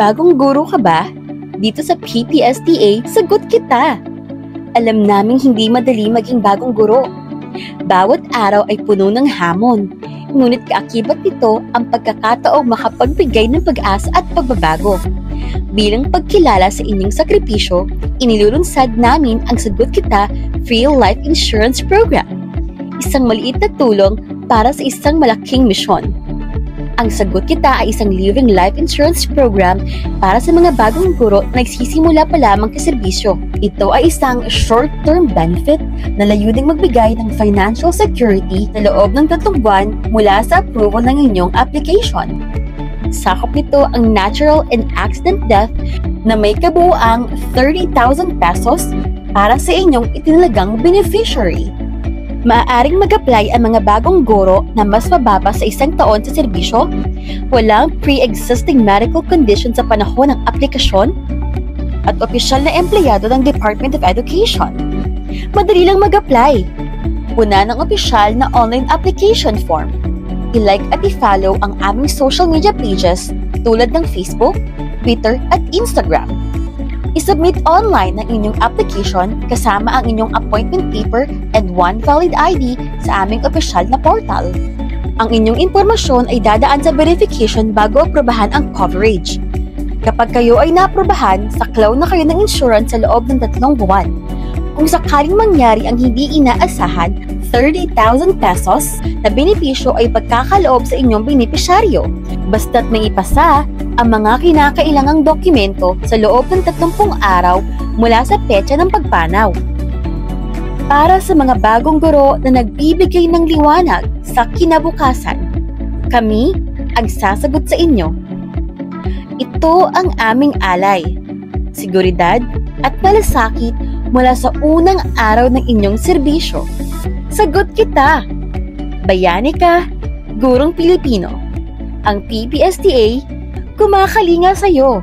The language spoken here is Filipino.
Bagong guro ka ba? Dito sa PPSTA, sagot kita! Alam naming hindi madali maging bagong guro. Bawat araw ay puno ng hamon, ngunit kaakibat nito ang pagkakataong makapagbigay ng pag-asa at pagbabago. Bilang pagkilala sa inyong sakripisyo, inilulunsad namin ang Sagot Kita Free Life Insurance Program. Isang maliit na tulong para sa isang malaking misyon. Ang Sagot Kita ay isang living life insurance program para sa mga bagong guro na nagsisimula pa lamang sa serbisyo. Ito ay isang short-term benefit na layuning magbigay ng financial security sa loob ng 3 buwan mula sa approval ng inyong application. Sakop nito ang natural and accident death na may kabuuang 30,000 pesos para sa inyong itinalagang beneficiary. Maaaring mag-apply ang mga bagong guro na mas mababa sa 1 taon sa serbisyo, walang pre-existing medical condition sa panahon ng aplikasyon, at opisyal na empleyado ng Department of Education. Madali lang mag-apply. Una ng opisyal na online application form. I-like at i-follow ang aming social media pages tulad ng Facebook, Twitter at Instagram. I-submit online ang inyong application kasama ang inyong appointment paper and 1 valid ID sa aming opisyal na portal. Ang inyong impormasyon ay dadaan sa verification bago aprobahan ang coverage. Kapag kayo ay naprobahan, saklaw na kayo ng insurance sa loob ng 3 buwan. Kung sakaling mangyari ang hindi inaasahan, 30,000 pesos na benepisyo ay pagkakaloob sa inyong benepisyaryo. Basta't may ipasa ang mga kinakailangang dokumento sa loob ng 30 araw mula sa petsa ng pagpanaw. Para sa mga bagong guro na nagbibigay ng liwanag sa kinabukasan, kami ang sasagot sa inyo. Ito ang aming alay, seguridad at malasakit mula sa unang araw ng inyong serbisyo. Sagot Kita! Bayani ka, gurong Pilipino. Ang PPSTA, kumakalinga sa'yo.